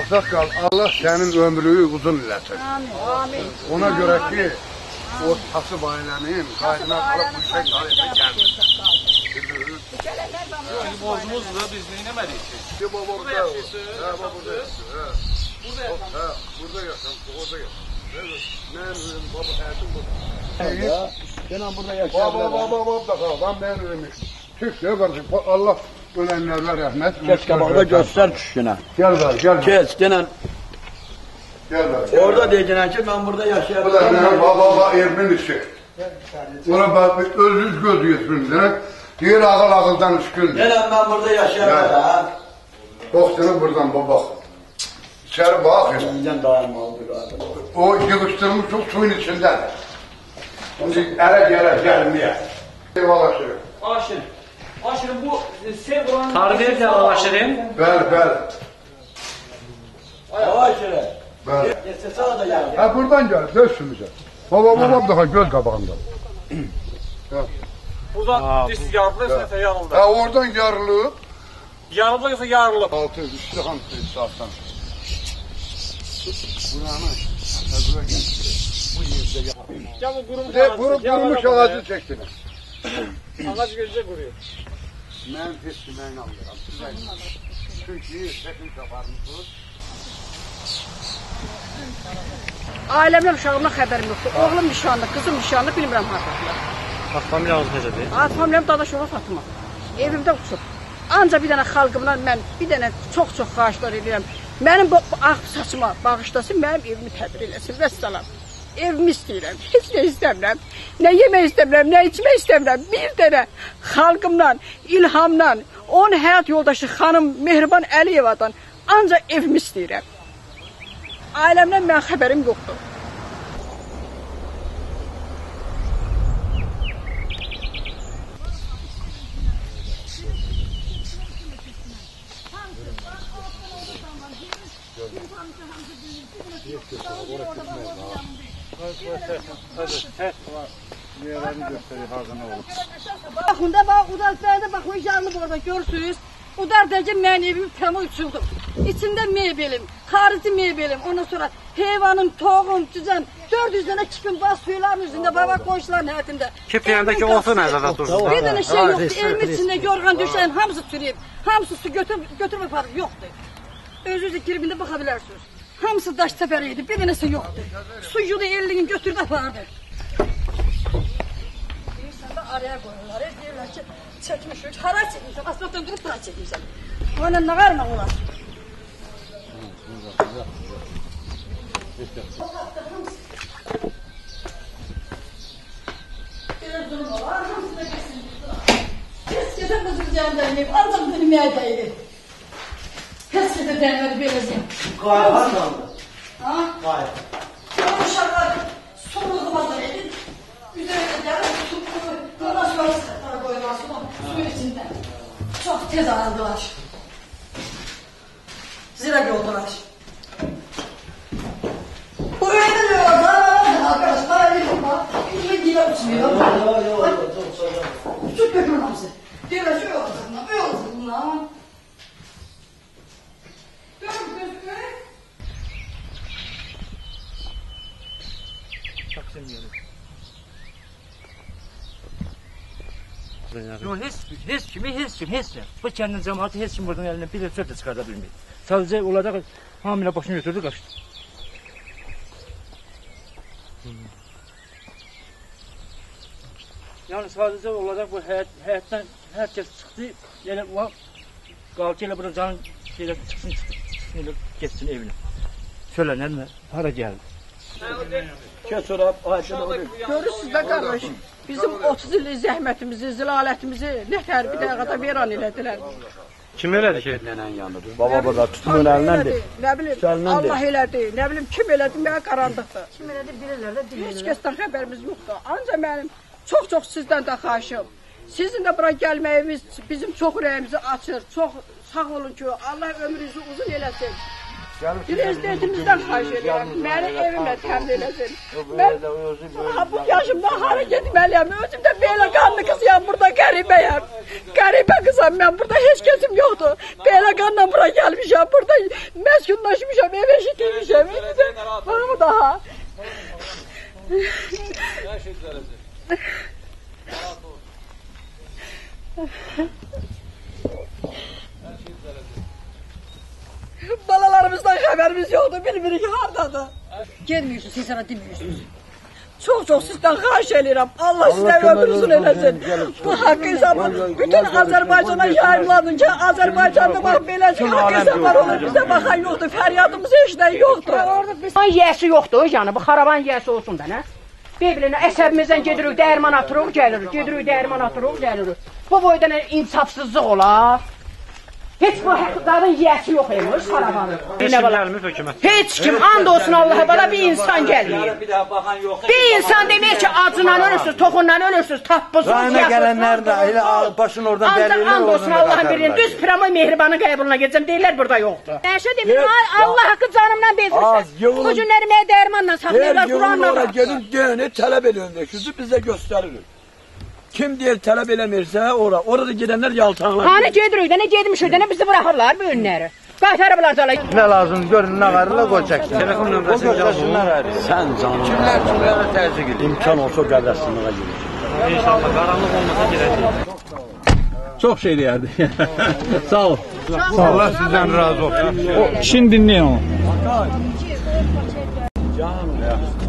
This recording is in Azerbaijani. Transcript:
Ağsaqqal, Allah sənin ömrünü uzun eləsin. Amin. Ona görə ki, o kasıb ailənin qaydına qalıb bu şey qarıya gəlmir. Borcumuzdur, biz neyləmədik ki? Burada yaşayırsınız, burada yaşam, orada yaşam. Mən baba həyatım burada. Genel burada yaşayabilirim. Baba, ben ölmüş. Türkçe kardeşim, Allah ölenlerine rahmet. Geç kabağda göster küşüne. Gel ver, gel ver. Geç genel. Gel ver. Orada diyeceksin ki ben burada yaşayabilirim. Ulan baba evimin işi. Ona bak, özünüz göz yetminiz. Diğer ağıldan üskün. Genel ben burada yaşayabilirim. Bak seni buradan baba. İçeri bak. Benden dayanma oldu galiba. O yığıştırmış çok suyun içinden. Şimdi ele gelmeye. Eyvallah şey. Aşırı bu Sevran... Tarih verirken Aşırı. Bel. Aşırı. Bel. Geçsene da gel. Ha buradan gel, dönsün bize. Baba daha göz kabağında. Buradan dişi yarılırsa yarıldı. Ha oradan yarılıp. Yarılırsa yarılıb. Altı üstü hamsi sağsan. Buranı. Hazıra gel. Bu yerde Ya bu kurumuş ağacı. kurumuş ağacı çektiler. Ağaç gözce kuruyor. Ben festimden alıyorum. Çünkü sekin kabarmışsınız. Ailəmlə uşağımdan xəbərim yoxdur. Oğlum nişanlı, qızım nişanlı, bilmirəm haradadılar. Familiyamız necədir? Familiyam Dadaşova Fatıma. Evimdə uçub. Anca bir dənə xalqımdan mən bir dənə çox xahişlər edirəm. Mənim bu ağ saçıma bağışlasın, mənim evimi təbir eləsin. Vəssalam. Evimi istəyirəm. Heç nə istəmirəm. Nə yemək istəmirəm, nə içmək istəmirəm. Bir dənə xalqımdan, ilhamdan, onun həyat yoldaşı xanım Mehriban Əliyevadan anca evimi istəyirəm. Ailəmdən mən xəbərim yoxdur. Baxın da bax, Udar bax, o yarılıb orada görürsünüz. Udar deyəcək, mənim evimi təmə uçuldum. İçində mebelim, xarici mebelim, ondan sonra heyvanım, toğum, cüzəm, 400 dənə kipim var suyların üzündə, baba qoyuşların həyətində. Kipiyəndəki olsa nəzərdə dursun. Bir dənə şey yoxdur, evimin içində yorğan düşən, hamısı sürüyüb, hamısı su götürüb aparıb, yoxdur. Özünüzə giribində baxa bilərsiniz. Hamısı daş səfəri idi, bir dənəsi yoxdur. Su yudu elliğin götürdü apardı. Deyirsən də araya qoyurlar, deyirlər ki, çəkmişik, hara çəkmişsən, asfaltdan durub bura çəkmişsən. Ona nə qarına olar? Belə durum olar, hamısı da kesin. Heç kəsə qızıl cəmdəyib, ancaq bilməyə dəyilib. Heç kəsə dəymədi beləcəyim. Qayı hardandı? Ha? Qayı. O uşaqlar soluğumazdan edin. Üzerine gəlib, ondan sonra sıxıqlara qoyurlar suyun içində. Çox tez ayrıldılar. Zirə yoldular. Bu öyle de arkadaşlar, öyle yok bak. İçime giyle uçmuyor. Çok kötü hamsi. Diyorlar şu yok bunlar, bu yok bunlar. Görün gözüküyor. Çok sevmiyorum. Yok hiç kim. Bu kendinin cemaati hiç kim buradan eline bir söz de çıkartabilmiyor. Sadece olacak hamile başını götürdü kaçtı. Yani sadece olacak bu hayattan herkes çıktı. Yani o kalkıyla burada canın şeyle çıksın geçsin evine. Söyle ne para geldi. Görürsünüz də qardaş, bizim 30 illik zəhmətimizi, zilalətimizi nətər bir dəqiqədə veran elədilər. Kim elədi ki? Nenen yanıdır. Baba tutumun elinendir. Nə bilim, Allah elədi, nə bilim, kim elədi, mənə qaranlıqdır. Kim elədi, bilirlər də, deyirlər. Heç kəsdən xəbərimiz yoxdur. Ancaq mənim çox sizdən də xahişim. Sizin də bura gəlməyimiz bizim çox ürəyimizi açır. Çox sağ olun ki, Allah ömrünüzü uzun eləsin. Prezidentimizdən xahiş edirəm, məni evimlə təmin eləsin. Mən bu yaşımda hara getməliyəm, özüm də belə qanlı qızıyam, burada qəribəyəm. Qəribə qızam mən, burada heç kəsim yoxdur. Belə qanla bura gəlmişəm, burada məskunlaşmışam. Balalarımızdan xəbərimiz yoxdur, bilmirik hardadır. Gelmiyorsunuz, siz sana demiyorsunuz. Çok sizden xahiş edirəm. Allah sizə ömür uzun eləsin. Bu haqq hesabı bütün Azərbaycana yayımladın ki, Azərbaycanda bax belə haqq hesablar olur. Bizə baxan yoxdur, fəryadımız heç nə yoxdur. Yiyəsi yoxdur, yəni bu xaraban yiyəsi olsun da, nə? Biblinə əsəbimizdən gedirik, dəyirman atırıq, gəlirik, gedirik, dəyirman atırıq, gəlirik. Bu boyda nə insafsızlıq olar? Heç bu qadın yiyəsi yox imiş, xarabanı. Heç kim gəlmir hökumət. Heç kim, and olsun Allaha, bala bir insan gəlmir. Bir insan demək ki, acından ölürsünüz, toxundan ölürsünüz, tapbızsınız, Rayına gələnlər də elə başın oradan bəlirli and olsun Allahın birinin, düz Piramoy Mehribanın qəbuluna gedəcəm, deyirlər burada yoxdur. Nəşə demir, Allah haqqı canımdan bezirsən. Bu günləri mənə dəyirmanla saxlayırlar, Quranla Oraya var. gelin gene tələb edilir. Küzü bizə göstərilir. Kim deyir tələb eləmirsə orada gedənlər yaltanlar. Hani gedirik də, nə gedmişik də, nə bizi buraxırlar bu önləri. Qaytarıblar zala. Nə lazım görün, nə varırlar, qoy çəksin. Telefon nömrəsini yazın. Sən canım. Kimlərə təzyiq edir? İmkan olsa qədərsinliğə girir. İnşallah qaranlıq olmasa girəcək. Çox şey deyərdi. Sağ ol. Allah sizden razı olsun. Şimdi dinleyin onu. Canım ya.